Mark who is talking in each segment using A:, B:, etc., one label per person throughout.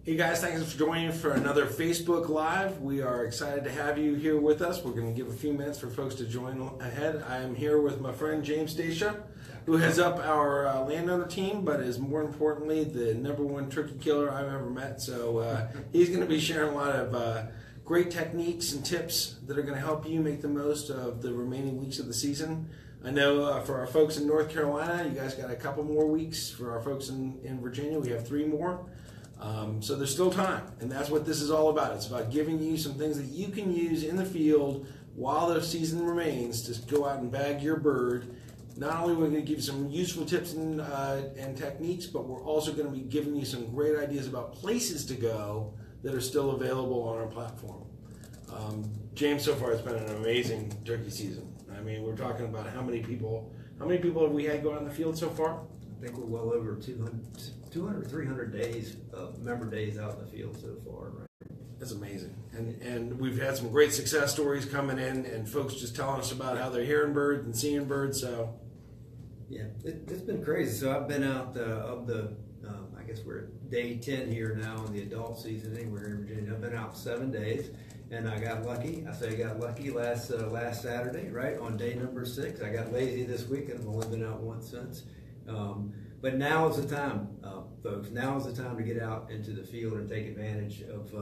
A: Hey guys, thanks for joining for another Facebook Live. We are excited to have you here with us. We're going to give a few minutes for folks to join ahead. I am here with my friend James Stacia, who heads up our landowner team, but is more importantly the #1 turkey killer I've ever met. So he's going to be sharing a lot of great techniques and tips that are going to help you make the most of the remaining weeks of the season. I know for our folks in North Carolina, you guys got a couple more weeks. For our folks in Virginia, we have 3 more. So there's still time, and that's what this is all about. It's about giving you some things that you can use in the field while the season remains to go out and bag your bird. Not only are we going to give you some useful tips and techniques, but we're also going to be giving you some great ideas about places to go that are still available on our platform. James, so far it's been an amazing turkey season. I mean, we're talking about how many people have we had go out in the field so far?
B: I think we're well over 200 or 300 days, member days out in the field so far. Right?
A: That's amazing. And we've had some great success stories coming in, and folks just telling us about how they're hearing birds and seeing birds. So,
B: yeah, it's been crazy. So I've been out I guess we're at day 10 here now in the adult season anywhere in Virginia. I've been out 7 days, and I got lucky. I got lucky last Saturday, right, on day number 6. I got lazy this week, and I've only been out once since. But now is the time, folks. Now is the time to get out into the field and take advantage of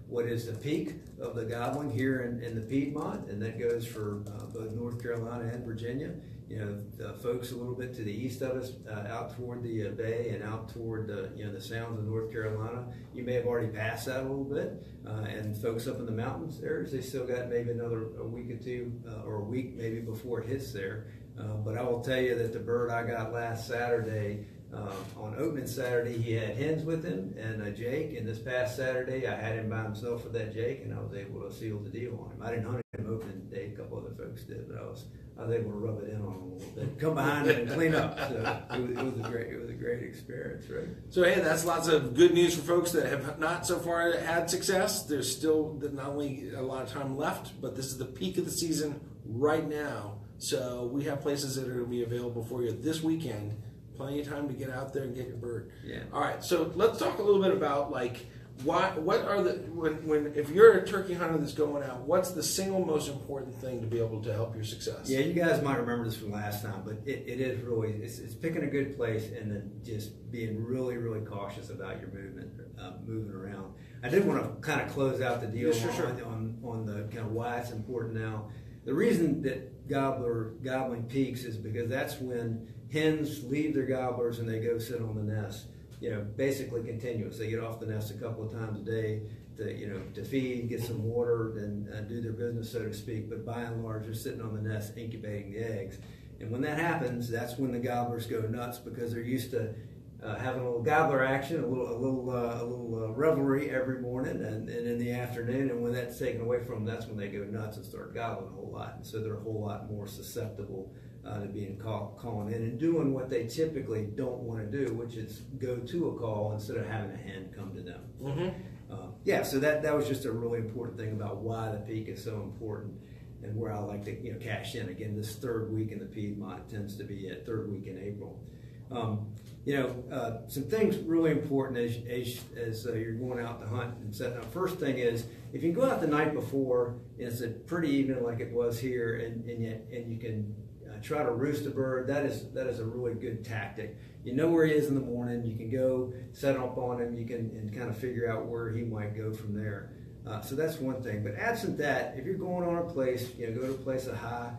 B: what is the peak of the gobbling here in the Piedmont, and that goes for both North Carolina and Virginia. You know, the folks a little bit to the east of us, out toward the bay and out toward the sounds of North Carolina. You may have already passed that a little bit, and folks up in the mountains there, they still got maybe a week or two, or a week maybe before it hits there. But I will tell you that the bird I got last Saturday, on opening Saturday, he had hens with him and a Jake, and this past Saturday I had him by himself with that Jake, and I was able to seal the deal on him. I didn't hunt him opening day, a couple other folks did, but I was able to rub it in on him a little bit, come behind him and clean up. So it was a great experience, right?
A: So hey, that's lots of good news for folks that have not so far had success. There's still not only a lot of time left, but this is the peak of the season right now. So we have places that are going to be available for you this weekend. Plenty of time to get out there and get your bird.
B: Yeah.
A: All right. So let's talk a little bit about if you're a turkey hunter that's going out, what's the single most important thing to be able to help your success?
B: Yeah, you guys might remember this from last time, but it is really it's picking a good place and then just being really, really cautious about your movement, moving around. I did want to kind of close out the deal on the kind of why it's important now. The reason that gobbling peaks is because that's when hens leave their gobblers and they go sit on the nest. You know, basically continuous. They get off the nest a couple of times a day to feed, get some water, and do their business, so to speak. But by and large, they're sitting on the nest incubating the eggs. And when that happens, that's when the gobblers go nuts because they're used to having a little gobbler action, a little revelry every morning and in the afternoon. And when that's taken away from them, that's when they go nuts and start gobbling a whole lot. And so they're a whole lot more susceptible to being calling in and doing what they typically don't want to do, which is go to a call instead of having a hen come to them. Mm-hmm. So that was just a really important thing about why the peak is so important and where I like to cash in. Again, this 3rd week in the Piedmont tends to be at 3rd week in April. Some things really important as you're going out to hunt and setting up. First thing is, if you go out the night before and it's a pretty evening like it was here, and you can try to roost a bird, that is a really good tactic. You know where he is in the morning. You can go set up on him. You can and kind of figure out where he might go from there. So that's one thing. But absent that, if you're going on a place, go to a place of high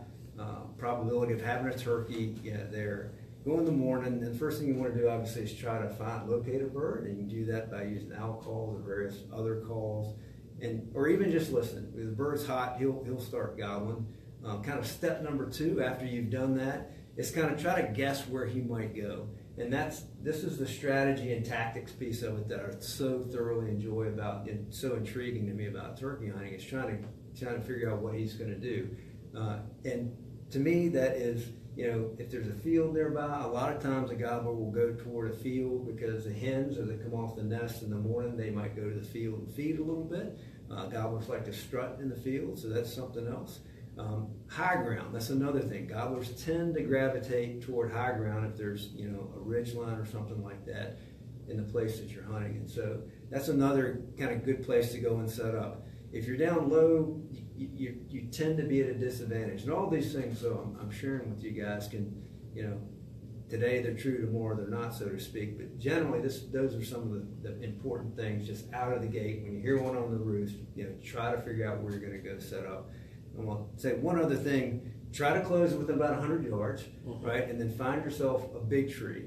B: probability of having a turkey there. Go in the morning, and the first thing you want to do, obviously, is try to locate a bird, and you can do that by using owl calls or various other calls, or even just listening. If the bird's hot, he'll start gobbling. Kind of step number 2 after you've done that is kind of try to guess where he might go, and this is the strategy and tactics piece of it that I so thoroughly enjoy about and so intriguing to me about turkey hunting. Is trying to figure out what he's going to do, and to me that is. If there's a field nearby, a lot of times a gobbler will go toward a field because the hens, as they come off the nest in the morning, they might go to the field and feed a little bit. Gobblers like to strut in the field, so that's something else. High ground, that's another thing. Gobblers tend to gravitate toward high ground if there's, a ridge line or something like that. in the place that you're hunting. And so that's another kind of good place to go and set up. If you're down low, you tend to be at a disadvantage. And all these things, so I'm sharing with you guys, can, today they're true, tomorrow they're not, so to speak. But generally, those are some of the important things just out of the gate. When you hear one on the roost, try to figure out where you're going to go set up. And I'll say one other thing. Try to close it with about 100 yards, right? And then find yourself a big tree.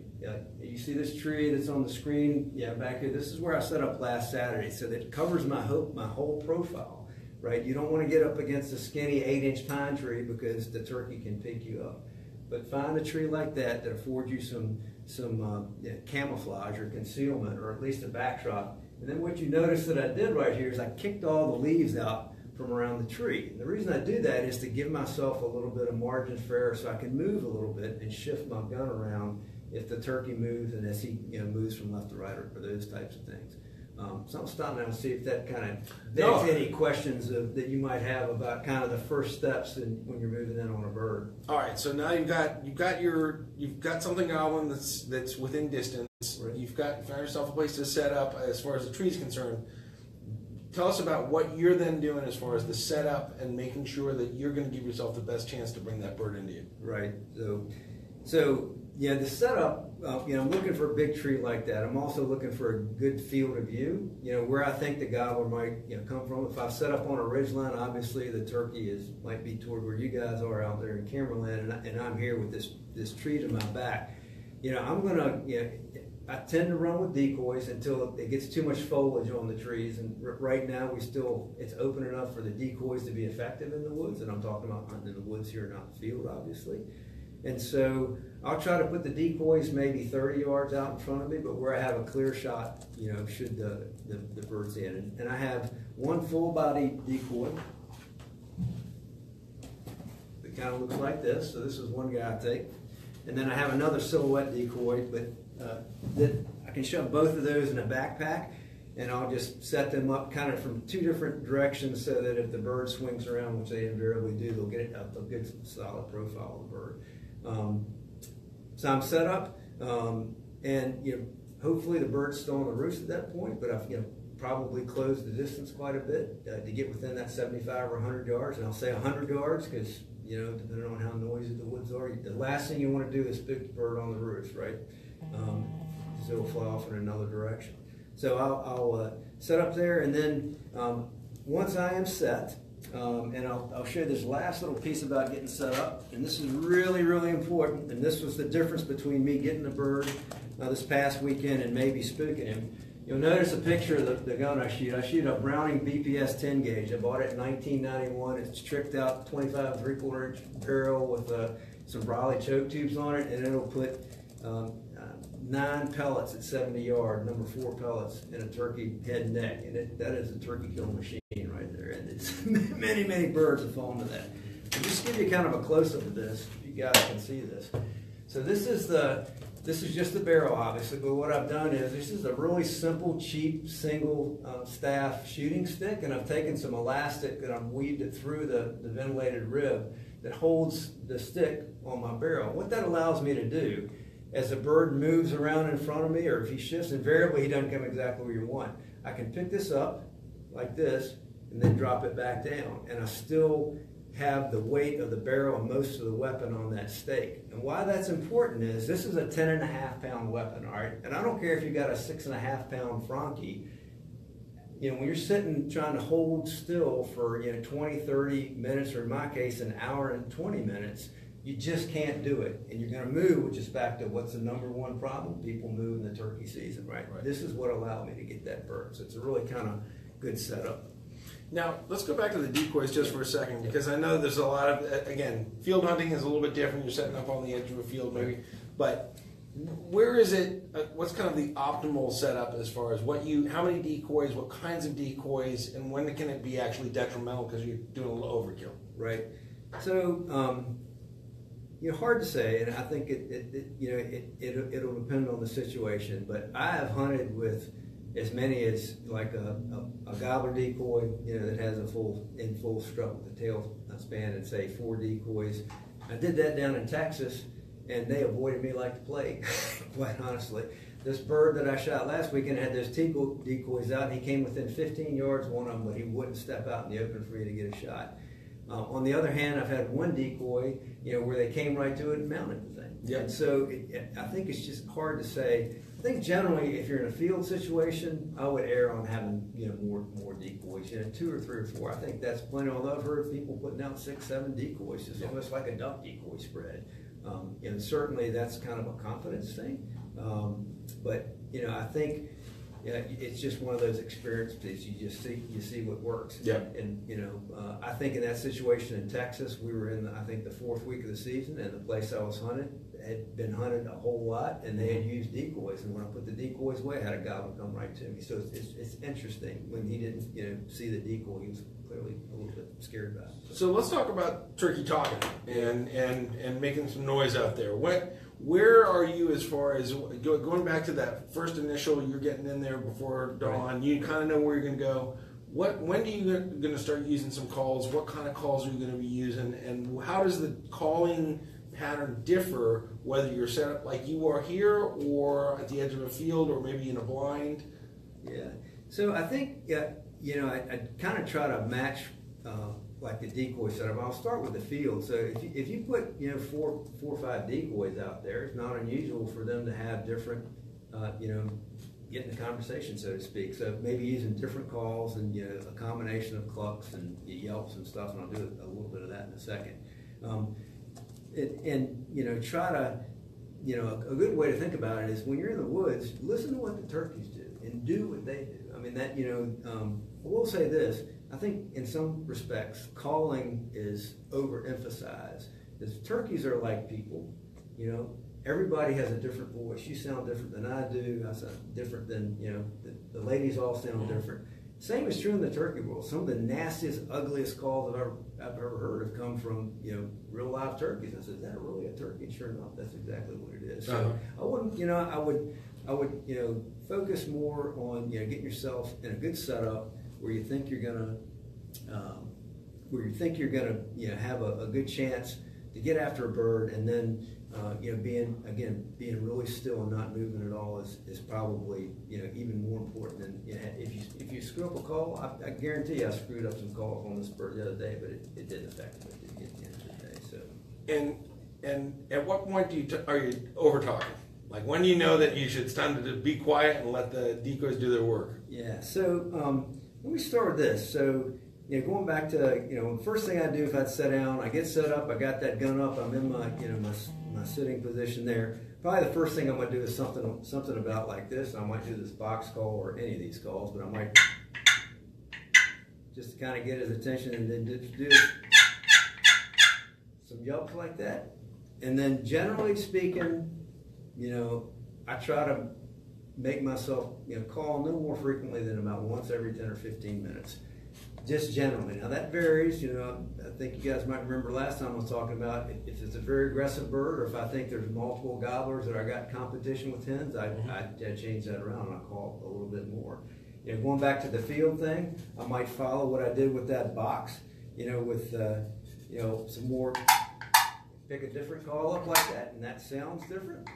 B: You see this tree that's on the screen? Yeah, back here. This is where I set up last Saturday. So that covers my whole profile, right? You don't want to get up against a skinny 8-inch pine tree because the turkey can pick you up. But find a tree like that affords you some camouflage or concealment, or at least a backdrop. And then what you notice that I did right here is I kicked all the leaves out from around the tree. And the reason I do that is to give myself a little bit of margin for error so I can move a little bit and shift my gun around if the turkey moves and as he moves from left to right or those types of things. So I'm stopping now and see if that kind of begs any questions that you might have about kind of the first steps when you're moving in on a bird.
A: All right, so now you've got something going that's within distance. Right. You've found yourself a place to set up as far as the tree is concerned. Tell us about what you're then doing as far as the setup and making sure that you're going to give yourself the best chance to bring that bird into you.
B: Right. So yeah, the setup. I'm looking for a big tree like that. I'm also looking for a good field of view. Where I think the gobbler might come from. If I set up on a ridgeline, obviously the turkey might be toward where you guys are out there in Camerland, and I'm here with this tree to my back. I'm gonna I tend to run with decoys until it gets too much foliage on the trees, and right now it's open enough for the decoys to be effective in the woods, and I'm talking about hunting in the woods here, not the field, obviously. And so I'll try to put the decoys maybe 30 yards out in front of me, but where I have a clear shot, should the bird's in. And I have one full body decoy that kind of looks like this. So this is one guy I take. And then I have another silhouette decoy, but that I can shove both of those in a backpack, and I'll just set them up kind of from two different directions so that if the bird swings around, which they invariably do, they'll get a good solid profile of the bird. So I'm set up, and hopefully the bird's still on the roost at that point, but I've probably closed the distance quite a bit to get within that 75 or 100 yards, and I'll say 100 yards because depending on how noisy the woods are, the last thing you want to do is spook the bird on the roost, right? Because it'll fly off in another direction. So I'll set up there, and then once I am set, and I'll show you this last little piece about getting set up, and this is really, really important, and this was the difference between me getting the bird this past weekend and maybe spooking him. You'll notice a picture of the gun I shoot. I shoot a Browning BPS 10 gauge. I bought it in 1991. It's tricked out 25 3/4 inch barrel with some Briley choke tubes on it, and it'll put 9 pellets at 70 yard, number 4 pellets in a turkey head and neck, and that is a turkey kill machine right there. And it's many, many birds have fallen to that. So just to give you kind of a close up of this, if you guys can see this. So this is just the barrel, obviously, but what I've done is this is a really simple, cheap, single staff shooting stick, and I've taken some elastic and I've weaved it through the ventilated rib that holds the stick on my barrel. What that allows me to do, as a bird moves around in front of me, or if he shifts, invariably he doesn't come exactly where you want. I can pick this up like this and then drop it back down, and I still have the weight of the barrel and most of the weapon on that stake. And why that's important is this is a 10.5 pound weapon, all right? And I don't care if you got a 6.5 pound Franke. When you're sitting trying to hold still for 20, 30 minutes, or in my case, an hour and 20 minutes, you just can't do it. And you're going to move, which is back to what's the number one problem? People move in the turkey season, right? This is what allowed me to get that bird. So it's a really kind of good setup.
A: Now, let's go back to the decoys just for a second, because I know there's a lot of, again, field hunting is a little bit different. You're setting up on the edge of a field maybe, but where is it, what's kind of the optimal setup as far as how many decoys, what kinds of decoys, and when can it be actually detrimental because you're doing a little overkill?
B: Right. So, hard to say, and I think it'll depend on the situation, but I have hunted with as many as like a gobbler decoy, that has a full strut with the tail span, and say 4 decoys. I did that down in Texas, and they avoided me like the plague, quite honestly. this bird that I shot last weekend had those decoys out, and he came within 15 yards of one of them, but he wouldn't step out in the open for me to get a shot. On the other hand, I've had one decoy, where they came right to it and mounted the thing.
A: Yep.
B: And so I think it's just hard to say. I think generally, if you're in a field situation, I would err on having more decoys. 2 or 3 or 4. I think that's plenty. Although I've heard people putting out 6, 7 decoys, just almost like a duck decoy spread. Certainly that's kind of a confidence thing. But I think it's just one of those experiences. You see what works.
A: Yeah.
B: And I think in that situation in Texas, we were in I think the 4th week of the season, and the place I was hunted had been hunted a whole lot, and they had used decoys. And when I put the decoys away, I had a gobbler come right to me. So it's interesting. When he didn't see the decoy, he was clearly a little bit scared about it.
A: So let's talk about turkey talking and making some noise out there. Where are you as far as going back to that first initial? You're getting in there before dawn. Right. You kind of know where you're going to go. When are you going to start using some calls? What kind of calls are you going to be using? And how does the calling pattern differ whether you're set up like you are here or at the edge of a field or maybe in a blind?
B: Yeah. So I think I kind of try to match like the decoy setup. I'll start with the field. So if you put 4 or 5 decoys out there, it's not unusual for them to have different get in the conversation, so to speak. So maybe using different calls and a combination of clucks and yelps and stuff. And I'll do a little bit of that in a second. Try to a good way to think about it is when you're in the woods, listen to what the turkeys do and do what they do. I mean that I will say this. I think in some respects, calling is overemphasized. Because turkeys are like people, everybody has a different voice. You sound different than I do. I sound different than, the ladies all sound different. Same is true in the turkey world. Some of the nastiest, ugliest calls I've ever heard have come from, real live turkeys. I said, is that really a turkey? And sure enough, that's exactly what it is. So I wouldn't, I would focus more on, getting yourself in a good setup where you think you're gonna have a good chance to get after a bird, and then being really still and not moving at all is probably even more important than if you screw up a call. I guarantee you I screwed up some calls on this bird the other day, but it didn't affect me. It didn't get the end of the day. So
A: and at what point are you over talking? Like when do you know that it's time to be quiet and let the decoys do their work?
B: Yeah. So let me start with this. So, going back to, the first thing I do if I'd sit down, I get set up, I got that gun up, I'm in my, my sitting position there. Probably the first thing I'm going to do is something about like this. I might do this box call or any of these calls, but I might just to kind of get his attention, and then just do some yelps like that. And then generally speaking, I try to make myself, call no more frequently than about once every 10 or 15 minutes. Just generally. Now that varies, I think you guys might remember last time I was talking about if it's a very aggressive bird, or if I think there's multiple gobblers or I got competition with hens, I change that around and I call a little bit more. Going back to the field thing, I might follow what I did with that box, with some more, pick a different call up like that, and that sounds different.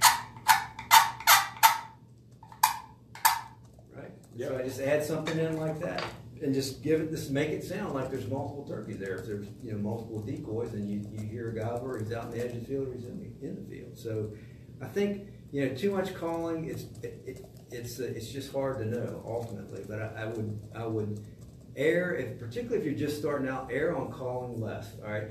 B: Right? Yep. So I just add something in like that. And just make it sound like there's multiple turkeys there. If there's multiple decoys, and you hear a gobbler, he's out in the edge of the field, or he's in the field. So I think too much calling, it's just hard to know ultimately. But I would err, particularly if you're just starting out, err on calling less. All right,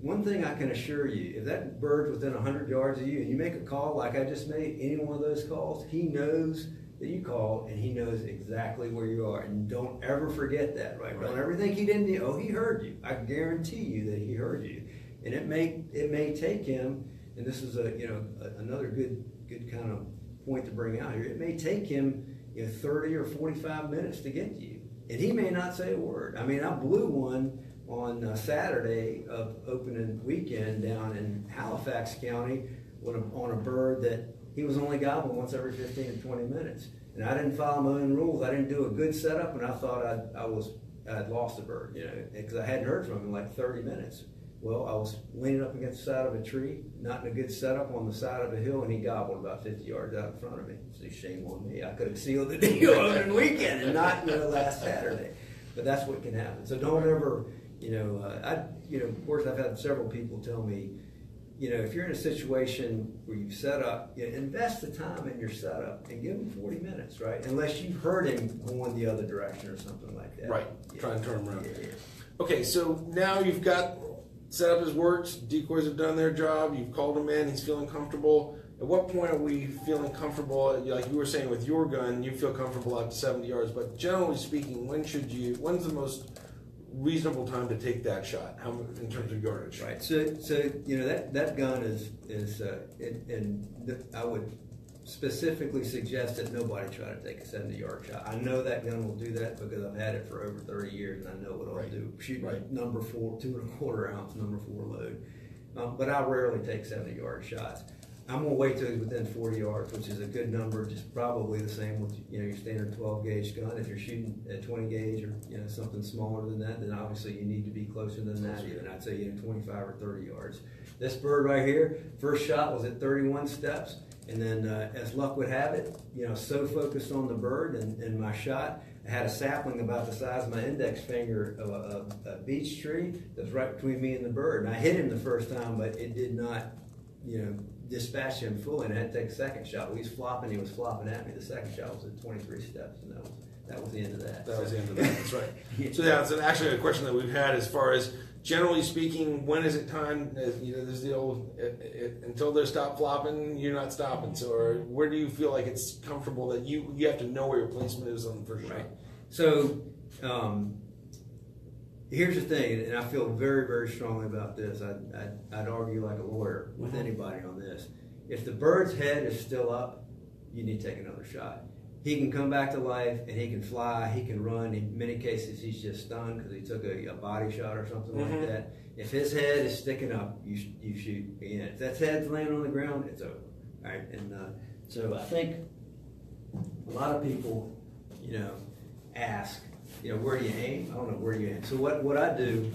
B: one thing I can assure you, if that bird's within 100 yards of you and you make a call like I just made, any one of those calls, he knows that you called, and he knows exactly where you are. And don't ever forget that, right? Don't ever think he didn't. He heard you. I guarantee you that he heard you. And it may take him, and this is another good kind of point to bring out here. It may take him 30 or 45 minutes to get to you, and he may not say a word. I mean, I blew one on Saturday of opening weekend down in Halifax County on a bird that he was only gobbling once every 15 to 20 minutes. And I didn't follow my own rules. I didn't do a good setup, and I thought I'd lost the bird, because I hadn't heard from him in like 30 minutes. Well, I was leaning up against the side of a tree, not in a good setup on the side of a hill, and he gobbled about 50 yards out in front of me. So shame on me. I could have sealed the deal over the weekend and not, last Saturday. But that's what can happen. So don't ever, of course, I've had several people tell me, if you're in a situation where you've set up, invest the time in your setup and give him 40 minutes, right? Unless you've heard him going the other direction or something like that.
A: Right. Try and turn him around.
B: Yeah.
A: Okay, so now you've got set up his works, decoys have done their job, you've called him in, he's feeling comfortable. At what point are we feeling comfortable, like you were saying with your gun, you feel comfortable up to 70 yards, but generally speaking, when's the most reasonable time to take that shot in terms of yardage?
B: Right, so that gun is I would specifically suggest that nobody try to take a 70-yard shot. I know that gun will do that because I've had it for over 30 years and I know what it'll do. Shooting number 4, 2.25 ounce, number 4 load. But I rarely take 70-yard shots. I'm going to wait till he's within 40 yards, which is a good number, just probably the same with your standard 12 gauge gun. If you're shooting at 20 gauge or something smaller than that, then obviously you need to be closer than that. Even I'd say 25 or 30 yards. This bird right here, first shot was at 31 steps, and then as luck would have it, so focused on the bird and my shot, I had a sapling about the size of my index finger of a beech tree that was right between me and the bird. And I hit him the first time, but it did not, dispatch him fully, and I had to take a second shot. He was flopping at me. The second shot was at 23 steps, and that was the end of that.
A: That was the end of that, that's right. So that's actually a question that we've had as far as, generally speaking, when is it time, there's the old, until they stop flopping, you're not stopping. So where do you feel like it's comfortable that you have to know where your placement is on the first shot?
B: So, here's the thing, and I feel very, very strongly about this. I'd argue like a lawyer with anybody on this. If the bird's head is still up, you need to take another shot. He can come back to life, and he can fly, he can run. In many cases, he's just stunned because he took a body shot or something like that. If his head is sticking up, you shoot again. If that head's laying on the ground, it's over. All right? And so I think a lot of people, ask, where do you aim? I don't know, where do you aim? So what I do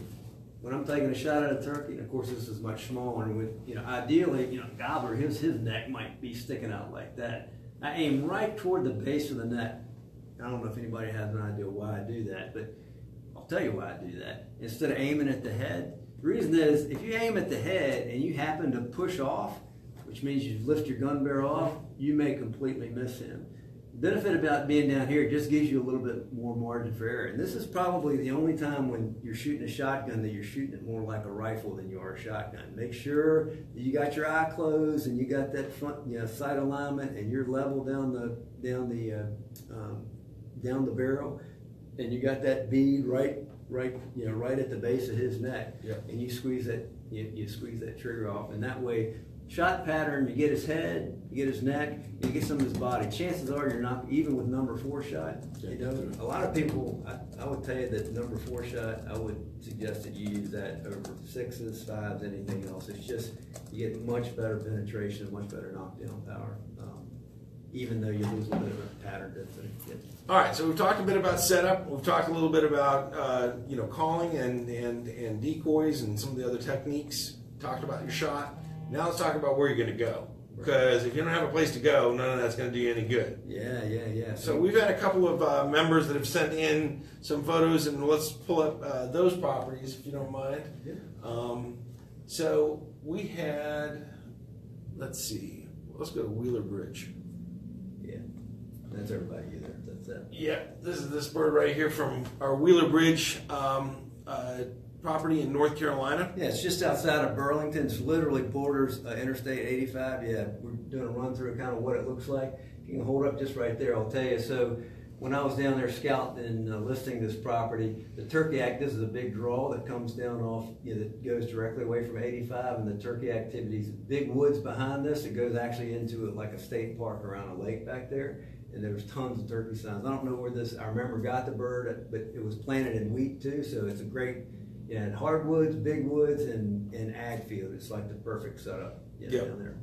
B: when I'm taking a shot at a turkey, and of course this is much smaller, and with, ideally, gobbler, his neck might be sticking out like that. I aim right toward the base of the neck. I don't know if anybody has an idea why I do that, but I'll tell you why I do that. Instead of aiming at the head, the reason is if you aim at the head and you happen to push off, which means you lift your gun barrel off, you may completely miss him. The benefit about being down here, it just gives you a little bit more margin for error. And this is probably the only time when you're shooting a shotgun that you're shooting it more like a rifle than you are a shotgun. Make sure that you got your eye closed and you got that front sight alignment and you're level down the barrel, and you got that bead right at the base of his neck.
A: Yep.
B: And you squeeze that you squeeze that trigger off, and that way. Shot pattern, you get his head, you get his neck, you get some of his body. Chances are you're not, even with number 4 shot, a lot of people, I would tell you that number 4 shot, I would suggest that you use that over 6s, 5s, anything else. It's just, you get much better penetration, much better knockdown power, even though you lose a bit of a pattern density.
A: All right, so we've talked a bit about setup. We've talked a little bit about calling and decoys and some of the other techniques. Talked about your shot. Now let's talk about where you're going to go. Because if you don't have a place to go, none of that's going to do you any good.
B: Yeah.
A: So we've had a couple of members that have sent in some photos, and let's pull up those properties if you don't mind.
B: Yeah.
A: So we had, let's go to Wheeler Bridge.
B: Yeah, that's everybody there. That's that.
A: Yeah, this is this bird right here from our Wheeler Bridge property in North Carolina.
B: Yeah, it's just outside of Burlington. It's literally borders Interstate 85. Yeah, we're doing a run through kind of what it looks like. You can hold up just right there, I'll tell you. So when I was down there scouting and listing this property, the Turkey Act, this is a big draw that comes down off, that goes directly away from 85, and the turkey activities, big woods behind this. It goes actually into it like a state park around a lake back there. And there's tons of turkey signs. I don't know where this, I remember got the bird, but it was planted in wheat too, so it's a great, hardwoods, big woods, and ag field. It's like the perfect setup down there.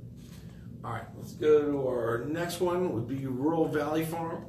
A: All right, let's go to our next one. Would be Rural Valley Farm.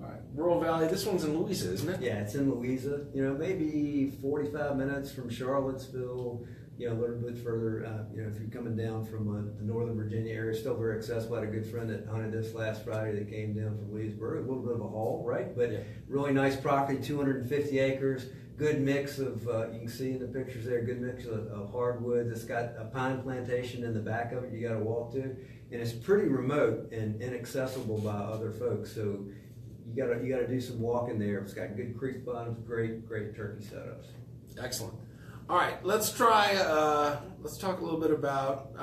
A: All right, Rural Valley. This one's in Louisa, isn't it?
B: Yeah, it's in Louisa. You know, maybe 45 minutes from Charlottesville. You know, a little bit further. You know, if you're coming down from the Northern Virginia area, still very accessible. I had a good friend that hunted this last Friday that came down from Leesburg. A little bit of a haul, right? But
A: yeah.
B: Really nice property, 250 acres. Good mix of, you can see in the pictures there, good mix of hardwoods. It's got a pine plantation in the back of it you got to walk to. And it's pretty remote and inaccessible by other folks. So you gotta do some walking there. It's got good creek bottoms, great turkey setups.
A: Excellent. All right, let's try. Let's talk a little bit about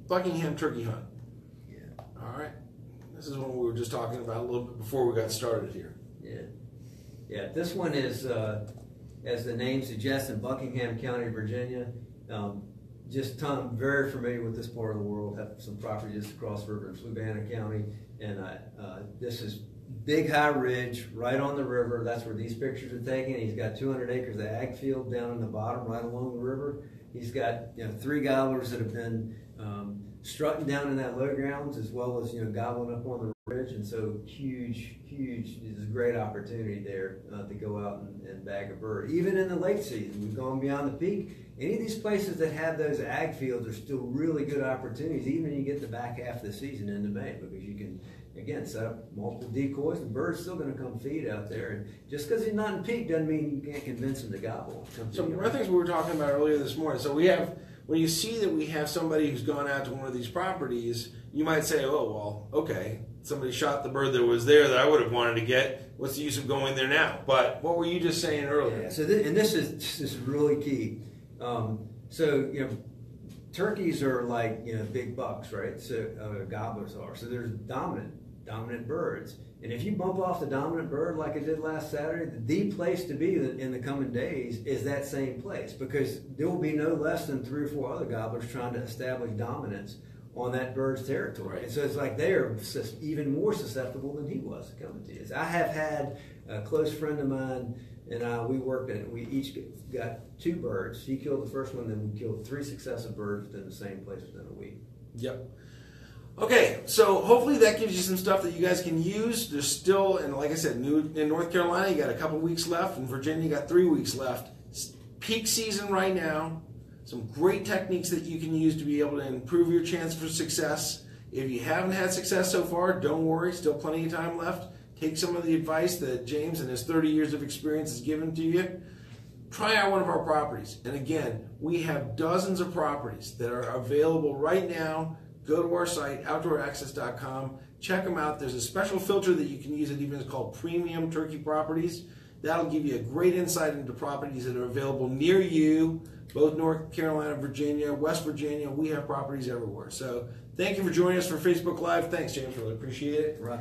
A: Buckingham turkey hunt.
B: Yeah.
A: All right. This is one we were just talking about a little bit before we got started here.
B: Yeah. Yeah. This one is, as the name suggests, in Buckingham County, Virginia. I'm very familiar with this part of the world. Have some property just across the river in Fluvanna County, and this is big high ridge right on the river. That's where these pictures are taken. He's got 200 acres of ag field down in the bottom, right along the river. He's got 3 gobblers that have been strutting down in that low grounds, as well as gobbling up on the ridge, and so huge. There's a great opportunity there to go out and bag a bird. Even in the late season, we've gone beyond the peak. Any of these places that have those ag fields are still really good opportunities, even when you get the back half of the season into May, because you can, again, set up multiple decoys. The bird's still going to come feed out there. And just because he's not in peak doesn't mean you can't convince him to gobble.
A: So one of the things we were talking about earlier this morning, so we have, when you see that we have somebody who's gone out to one of these properties, you might say, oh, well, okay, somebody shot the bird that was there that I would have wanted to get. What's the use of going there now? But what were you just saying earlier?
B: Yeah, so this is really key. Turkeys are like big bucks, right? So gobblers are. So there's dominant birds, and if you bump off the dominant bird like it did last Saturday, the place to be in the coming days is that same place, because there will be no less than 3 or 4 other gobblers trying to establish dominance on that bird's territory. And so it's like they're even more susceptible than he was coming to this. I have had a close friend of mine and we worked at it. We each got 2 birds. He killed the first one, then we killed 3 successive birds within the same place within a week.
A: Yep. Okay, so hopefully that gives you some stuff that you guys can use. There's still, and like I said, in North Carolina, you got a couple weeks left. In Virginia, you got 3 weeks left. Peak season right now. Some great techniques that you can use to be able to improve your chance for success. If you haven't had success so far, don't worry. Still plenty of time left. Take some of the advice that James and his 30 years of experience has given to you. Try out one of our properties. And again, we have dozens of properties that are available right now. Go to our site, outdooraccess.com. Check them out. There's a special filter that you can use. It even is called Premium Turkey Properties. That'll give you a great insight into properties that are available near you, both North Carolina, Virginia, West Virginia. We have properties everywhere. So thank you for joining us for Facebook Live. Thanks, James. Really appreciate it.
B: Right.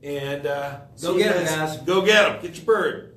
A: And
B: go get them, guys.
A: Go get them. Get your bird.